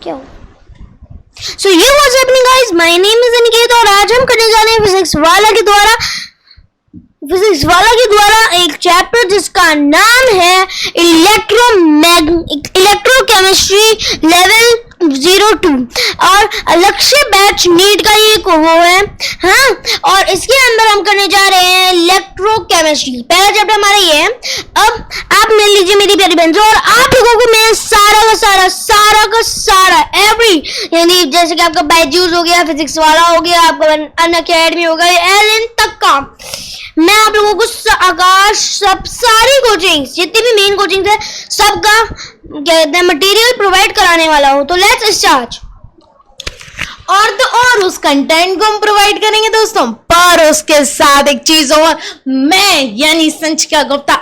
क्या सो ये what's happening guys, my name is Aniket और आज हम करने जा रहे हैं फिजिक्स वाला के द्वारा एक चैप्टर जिसका नाम है इलेक्ट्रोकेमिस्ट्री लेवल 02 और लक्ष्य बैच नीट का ये वो है। हाँ, और इसके अंदर हम करने जा रहे हैं इलेक्ट्रोकेमिस्ट्री। पहला चैप्टर हमारा ये है। अब आप मिल लीजिए मेरी प्यारी बहन और आप लोगों को मैं सारा का सारा एवरी, यानी जैसे कि आपका बायजूस हो गया, फिजिक्स वाला हो गया, आपका अनअकैडमी हो गया, एलएन तक का मैं आप लोगों को आकाश सब सारी कोचिंग जितनी भी मेन कोचिंग है सबका कहते हैं मटेरियल प्रोवाइड कराने वाला हूँ। तो लेट्स स्टार्ट। और उस कंटेंट को हम प्रोवाइड करेंगे दोस्तों, पर उसके साथ एक चीज और, मैं यानी संचिका गुप्ता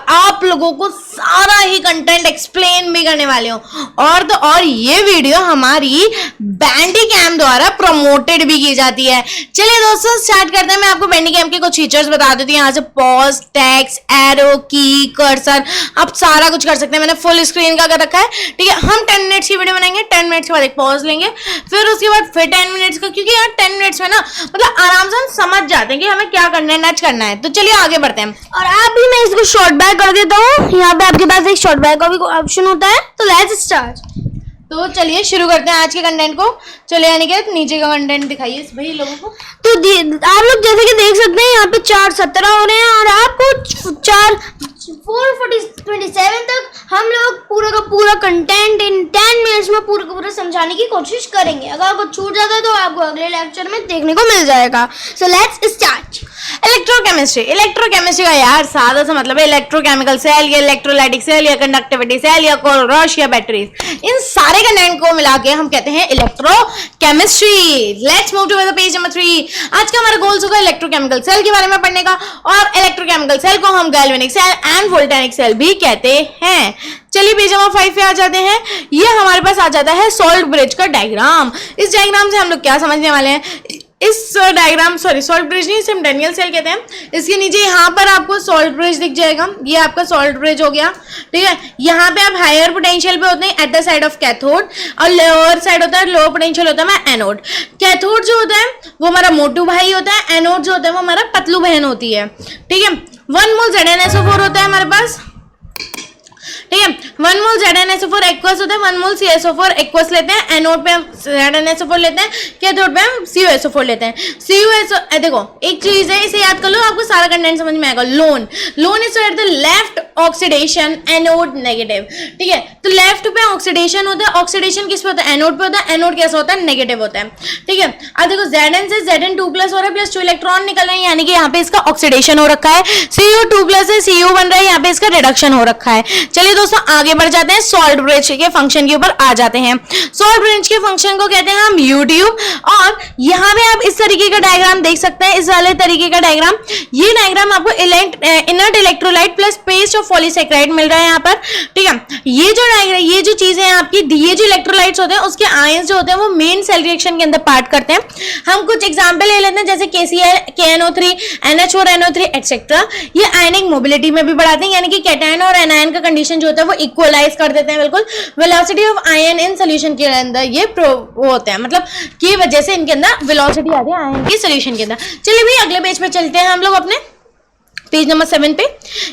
आप लोगों को सारा ही कंटेंट एक्सप्लेन भी करने वाले हूँ। और ये वीडियो हमारी बैंडी कैम द्वारा प्रमोटेड भी की जाती है। चलिए दोस्तों स्टार्ट करते हैं। मैं आपको बैंडी कैम के कुछ फीचर्स बता देती हूँ। यहाँ से पॉज, टेक्स्ट, एरो, की, कर्सर, आप सारा कुछ कर सकते हैं। मैंने फुल स्क्रीन का कर रखा है, ठीक है। हम 10 मिनट्स की वीडियो बनाएंगे, 10 मिनट्स के बाद एक पॉज लेंगे, फिर उसके बाद फिर 10 मिनट्स का, क्योंकि यार 10 मिनट्स में ना मतलब आराम से हम समझ जाते हैं कि हमें क्या करना है, नच करना है। तो चलिए आगे बढ़ते हैं। और आप भी मैं इसको शॉर्ट बैक कर देता हूँ। यहाँ पे आपके पास एक शॉर्ट बैक का भी ऑप्शन होता है। तो लेट्स स्टार्ट। तो चलिए शुरू करते हैं आज के कंटेंट को। चलिए अनिकेत नीचे का कंटेंट दिखाइए भाई लोगों को। तो आप लोग जैसे कि देख सकते हैं यहाँ पे 4:17 हो रहे हैं और आपको 4:27 तक हम लोग पूरा का पूरा कंटेंट इन 10 मिनट्स में पूरा का पूरा समझाने की कोशिश करेंगे। अगर कुछ छूट जाता है तो आपको अगले लेक्चर में देखने को मिल जाएगा। So let's start. इलेक्ट्रोकेमिस्ट्री का यार सादा सा मतलब है इलेक्ट्रोकेमिकल सेल या इलेक्ट्रोलाइटिक सेल या कंडक्टिविटी सेल या कोरस या बैटरीज। इन सारे कंटेंट को मिला के हम कहते हैं electrochemistry. Let's move to the page number 3। आज का हमारा गोल्स होगा इलेक्ट्रोकेमिकल सेल के बारे में पढ़ने का, और इलेक्ट्रोकेमिकल सेल को हम गैल्वेनिक सेल एंड वोल्टेनिक सेल भी कहते हैं। चलिए पेज नंबर 5 पे आ जाते हैं। ये हमारे पास आ जाता है सॉल्ट ब्रिज का डायग्राम। इस डायग्राम से हम लोग क्या समझने वाले हैं, इस डायग्राम सॉल्ट ब्रिज नहीं, इसे हम डैनियल सेल कहते हैं। इसके नीचे यहाँ पर आपको सॉल्ट ब्रिज दिख जाएगा। ये आपका सॉल्ट ब्रिज हो गया, ठीक है। यहाँ पे आप हायर पोटेंशियल पे होते हैं at the side of cathode, और लोअर साइड होता है, लोअर पोटेंशियल होता है एनोड। कैथोड जो होता है वो हमारा मोटू भाई होता है, एनोड जो होता है वो हमारा पतलू बहन होती है, ठीक है। 1 मोल ZnSO4 होता है हमारे पास, ठीक है। 1 मोल ZnSO4 एक्वस होता है, 1 मोल CSO4 एक्वस लेते हैं। एनोड पे हम ZnSO4 लेते हैं, कैथोड पे हम CuSO4 लेते हैं। देखो एक चीज है, इसे याद कर लो, आपको सारा कंटेंट समझ में आएगा। Loan is at the left oxidation, anode negative, ठीक है। तो लेफ्ट पे ऑक्सीडेशन होता है। ऑक्सीडेशन किस पे होता है, एनोड पे होता है। एनोड कैसा होता है, नेगेटिव होता है, ठीक है। अब देखो Zn से Zn2+ हो रहा है, प्लस 2 इलेक्ट्रॉन निकल रहे हैं, यानी कि यहाँ पे इसका ऑक्सीडेशन हो रखा है। Cu2+ है, Cu बन रहा है, यहाँ पे इसका रिडक्शन हो रखा है। चलिए दोस्तों आगे बढ़ जाते हैं, सॉल्ट ब्रिज के फंक्शन के ऊपर आ जाते हैं। सॉल्ट ब्रिज के फंक्शन को कहते हैं हम U-ट्यूब, और यहाँ पे आप इस तरीके का डायग्राम देख सकते हैं, इस वाले तरीके का डायग्राम। ये डायग्राम आपको inert electrolyte plus paste of polysaccharide मिल रहा है यहाँ पर, ठीक है। ये जो डायग्राम, ये जो चीजें हैं आपकी, ये जो इलेक्ट्रोलाइट्स होते हैं उसके आयंस जो होते हैं वो मेन सेल रिएक्शन के अंदर पार्ट करते हैं। हम कुछ एग्जांपल ले लेते हैं, जैसे KCl, NH4NO3 एक्सेट्रा। ये आयनिक मोबिलिटी में भी बढ़ाते हैं, यानी कि कैटायन और एनायन का कंडीशन जो होता है वो इक्वलाइज कर देते हैं बिल्कुल। Velocity of ion in solution के अंदर ये होते हैं, मतलब की वजह से इनके अंदर वेलोसिटी आती है आयन की सॉल्यूशन के अंदर। चलिए भाई अगले पेज पे चलते हैं हम लोग, अपने पेज नंबर 7 पे।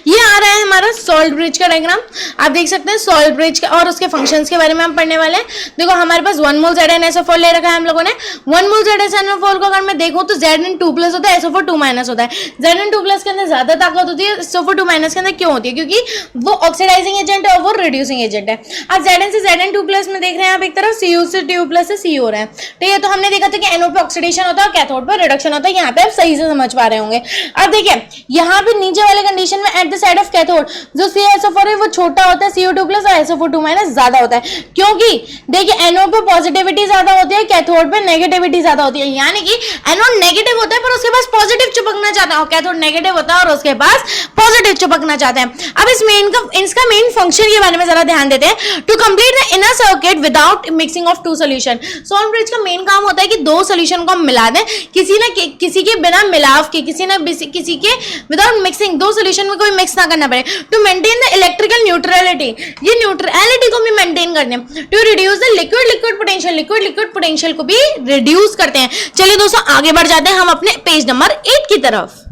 ये आ रहा है हमारा सॉल्ट ब्रिज का डायग्राम। आप देख सकते हैं सॉल्ट ब्रिज का और उसके फंक्शंस के बारे में हम पढ़ने वाले हैं। देखो हमारे पास 1 मोल ZnSO4 ले रखा है हम लोगों ने। 1 मोल ZnSO4 को अगर मैं देखूं तो Zn2+ होता है, SO4 होता है। Zn2+ के अंदर ज्यादा ताकत होती है, SO4 के अंदर क्यों होती है, क्योंकि वो ऑक्सीडाइजिंग एजेंट है और वो रिड्यूसिंग एजेंट है। अब Zn से Zn2+ में देख रहे हैं आप एक तरफ, Cu से 2+ से Cu हो रहा है, ठीक है। तो हमने देखा था कि एनोड पे ऑक्सीडेशन होता है और कैथोड पे रिडक्शन होता है। यहाँ पे आप सही से समझ पा रहे होंगे। अब देखिए यहाँ नीचे वाले कंडीशन में at the side of cathode जो CSO4 है वो छोटा होता है, Cu2+ और SO4 ज्यादा होता है, क्योंकि देखिए एनोड पे पॉजिटिविटी ज्यादा होती है, कैथोड पे नेगेटिविटी ज्यादा होती है। यानी कि एनोड नेगेटिव होता है पर उसके पास पॉजिटिव चिपकना चाहता है, और कैथोड नेगेटिव होता है और उसके पास पॉजिटिव चिपकना चाहते हैं। अब इसका मेन फंक्शन के बारे में जरा ध्यान देते हैं। To complete the inner circuit without mixing of 2 solution. Salt bridge का मेन काम होता है कि 2 सॉल्यूशन को हम मिला दें, किसी के बिना मिलाव के, किसी के विदाउट विदाउट मिक्सिंग, दो सोल्यूशन में कोई मिक्स ना करना पड़े, to maintain the electrical neutrality, ये न्यूट्रलिटी को भी मेंटेन करने, to reduce the liquid potential, liquid potential को भी रिड्यूस करते हैं। चलिए दोस्तों आगे बढ़ जाते हैं हम अपने पेज नंबर 8 की तरफ।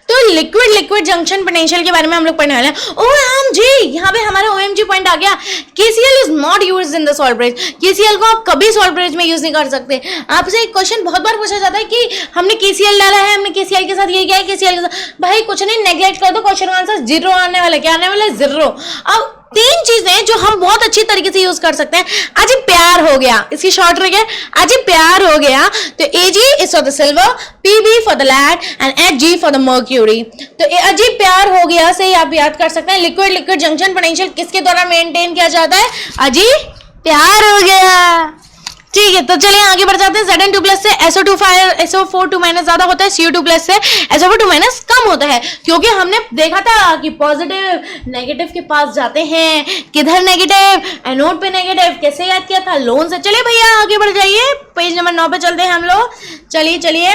तो लिक्विड जंक्शन पोटेंशियल के बारे में हम लोग पढ़ने वाले हैं। OMG, यहाँ पे हमारा OMG पॉइंट आ गया। KCl is not used in the salt bridge, KCl को आप कभी सॉल्ट ब्रिज में यूज नहीं कर सकते। आपसे एक क्वेश्चन बहुत बार पूछा जाता है कि हमने KCl डाला है, हमने KCl के साथ ये किया है, KCl के साथ, भाई कुछ नहीं, नेग्लेक्ट कर दो, क्वेश्चन का आंसर जीरो आने वाला है। क्या आने वाला है? जीरो। अब तीन चीजें जो हम बहुत अच्छी तरीके से यूज कर सकते हैं। आज प्यार हो गया, इसकी शॉर्ट ट्रिक है, आज प्यार हो गया तो AG is for the silver, PB for the lead and HG for the mercury. तो आज प्यार हो गया से आप याद कर सकते हैं लिक्विड जंक्शन पोटेंशियल किसके द्वारा मेंटेन किया जाता है? आज प्यार हो गया। ठीक है, तो चलिए आगे बढ़ जाते हैं। Zn2+ से SO4 ज्यादा होता है, CO2+ से SO4 कम होता है, क्योंकि हमने देखा था कि पॉजिटिव नेगेटिव के पास जाते हैं। किधर नेगेटिव? एनोड पे नेगेटिव। कैसे याद किया था? लोन से। चलिए भैया आगे बढ़ जाइए, पेज नंबर 9 पे चलते हैं हम लोग। चलिए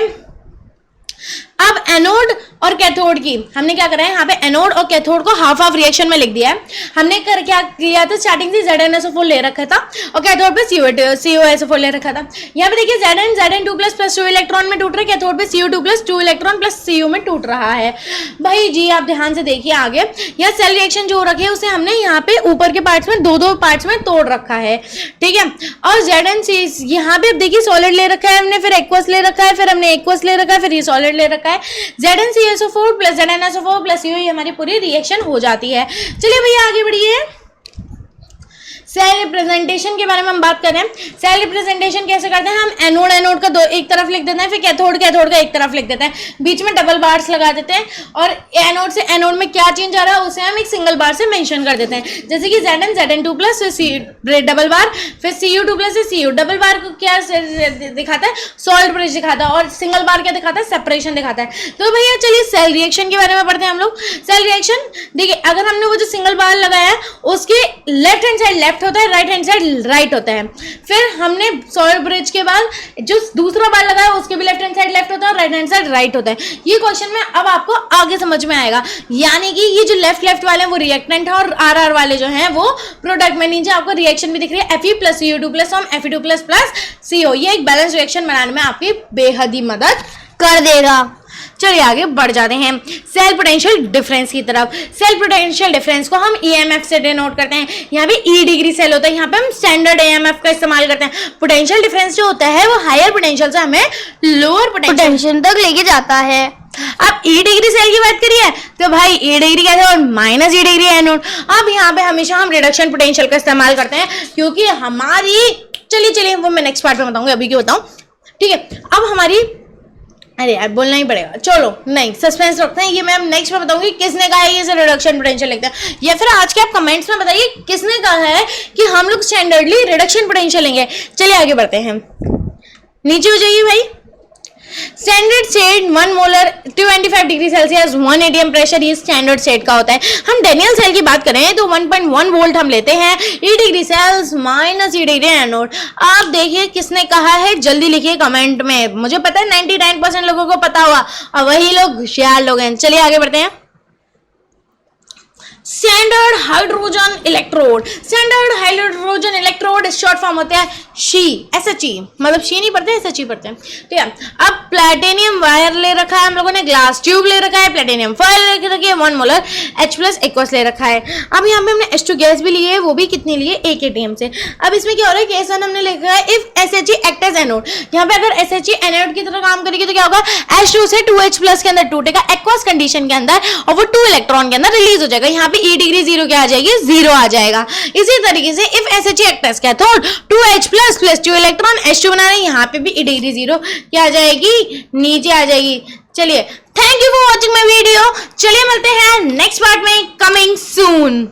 अब एनोड और कैथोड की हमने क्या करा है, यहाँ पे एनोड और कैथोड को हाफ हाफ रिएक्शन में लिख दिया है। हमने क्या किया था, स्टार्टिंग से ZnSO4 ले रखा था और कैथोड पे COSO4 ले रखा था। यहाँ पे देखिए Zn2+ प्लस 2 इलेक्ट्रॉन में टूट रहा है, कैथोड पे CO2+ 2 इलेक्ट्रॉन प्लस CO में टूट रहा है। भाई जी आप ध्यान से देखिए आगे, यहाँ सेल रिएक्शन जो रखे है उसे हमने यहाँ पे ऊपर के पार्ट्स में दो पार्ट्स में तोड़ रखा है, ठीक है। और Zn यहाँ पे देखिए सॉलिड ले रखा है हमने, फिर एक्वस ले रखा है, फिर हमने एक्वस ले रखा है, फिर ये सॉलिड ले रखा है। ZnCSO4 plus ZnSO4 plus CO हमारी पूरी रिएक्शन हो जाती है। चलिए भैया आगे बढ़िए। सेल रिप्रेजेंटेशन के बारे में हम बात कर रहे हैं। सेल रिप्रेजेंटेशन कैसे करते हैं? हम एनोड का एक तरफ लिख देते हैं, फिर कैथोड का एक तरफ लिख देते हैं, बीच में डबल बार्स लगा देते हैं, और एनोड से एनोड में क्या चेंज आ रहा है उसे हम एक सिंगल बार से मेंशन कर देते हैं। जैसे कि Zn2+ फिर डबल बार, फिर Cu2+ से CO। डबल बार को क्या दिखाता है? सॉल्ट ब्रिज दिखाता है, और सिंगल बार क्या दिखाता है? सेपरेशन दिखाता है। तो भैया चलिए सेल रिएक्शन के बारे में पढ़ते हैं हम लोग। सेल रिएक्शन देखिए, अगर हमने वो जो सिंगल बार लगाया है उसके लेफ्ट हैंड साइड लेफ्ट होता है, राइट हैंड साइड राइट होता है। फिर हमने सॉल्ट ब्रिज के बाद जो दूसरा बार लगाया उसके भी लेफ्ट हैंड साइड लेफ्ट होता है और राइट हैंड साइड राइट होता है। ये क्वेश्चन में अब आपको आगे समझ में आएगा, यानी कि ये जो लेफ्ट वाले हैं वो रिएक्टेंट है और RR वाले जो हैं वो प्रोडक्ट में। नीचे आपको रिएक्शन भी दिख रही है, Fe प्लस CO2+ हम Fe2+ प्लस CO। ये एक बैलेंस रिएक्शन बनाने में आपकी बेहद ही मदद कर देगा। चलिए आगे बढ़ जाते हैं सेल पोटेंशियल डिफरेंस की तरफ। सेल पोटेंशियल डिफरेंस को हम EMF से डिनोट करते हैं। यहाँ पे E डिग्री सेल होता है, यहाँ पे हम स्टैंडर्ड EMF का इस्तेमाल करते हैं। पोटेंशियल डिफरेंस जो होता है वो हायर पोटेंशियल से हमें लोअर पोटेंशियल तक लेके जाता है। अब E डिग्री सेल की बात करिए तो भाई E डिग्री कैसे और -E डिग्री एनोड। अब यहाँ पे हमेशा हम रिडक्शन पोटेंशियल का इस्तेमाल करते हैं, क्योंकि हमारी चलिए वो मैं नेक्स्ट पार्ट में बताऊंगी, अभी क्यों बताऊं, ठीक है। अब हमारी अरे यार बोलना ही पड़ेगा, चलो नहीं सस्पेंस रखते हैं, ये मैं नेक्स्ट में बताऊंगी किसने कहा है ये रिडक्शन पोटेंशियल लिखते हैं, या फिर आज के आप कमेंट्स में बताइए किसने कहा है कि हम लोग स्टैंडर्डली रिडक्शन पोटेंशियल लेंगे। चलिए आगे बढ़ते हैं, नीचे हो जाइए भाई। Standard state 1 molar 225 degree Celsius 1 atm pressure, ये स्टैंडर्ड स्टेट का होता है। हम डेनियल सेल की बात करें तो 1.1 वोल्ट हम लेते हैं, E degree cells -E degree anode. आप देखिए किसने कहा है, जल्दी लिखिए कमेंट में, मुझे पता है 99% लोगों को पता हुआ और वही लोग होशियार लोग हैं। चलिए आगे बढ़ते हैं। Standard hydrogen electrode, standard hydrogen electrode short form होता है SHE, मतलब शी नहीं पढ़ते SHE पढ़ते हैं, ठीक है। अब प्लेटिनियम वायर ले रखा है हम लोगों ने, ग्लास ट्यूब ले रखा है, प्लेटिनियम फॉयल ले रखी है, 1 मोलर H+ एक्वस ले रखा है। अब यहाँ पे हमने H2 गैस भी ली है, वो भी कितनी ली है 1 atm से। अब इसमें क्या हो रहा है, केस 1 हमने लिखा है if SHE act as anode. यहाँ पे अगर SHE एनोड की तरह काम करेगी तो क्या होगा, H2 से 2H+ के अंदर टूटेगा एक्वस कंडीशन के अंदर और वो 2 इलेक्ट्रॉन के अंदर रिलीज हो जाएगा। यहाँ पे E डिग्री 0 क्या आ जाएगी, 0 आ जाएगा। इसी तरीके से if SHE act as cathode 2H+ plus 2 electron H2 बना रहे हैं, यहाँ पे भी E डिग्री 0 क्या आ जाएगी, नीचे आ जाएगी। चलिए thank you for watching my video. चलिए मिलते हैं नेक्स्ट पार्ट में, कमिंग सून।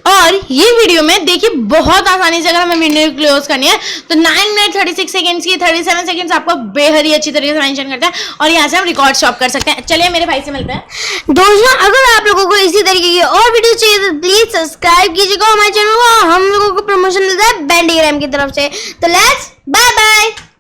और ये वीडियो में देखिए बहुत आसानी से अगर हमें वीडियो क्लोज करनी है तो 9 मिनट 36 सेकंड्स की 37 सेकंड्स आपको बेहद ही अच्छी तरीके से मेंशन करते हैं और यहाँ से हम रिकॉर्ड स्टॉप कर सकते हैं। चलिए मेरे भाई से मिलते हैं। दोस्तों अगर आप लोगों को इसी तरीके की और वीडियो चाहिए तो प्लीज सब्सक्राइब कीजिएगा हमारे चैनल को। हम लोगों को प्रमोशन मिलता है बैंडीग्राम की तरफ से। तो लेट्स बाय बाय।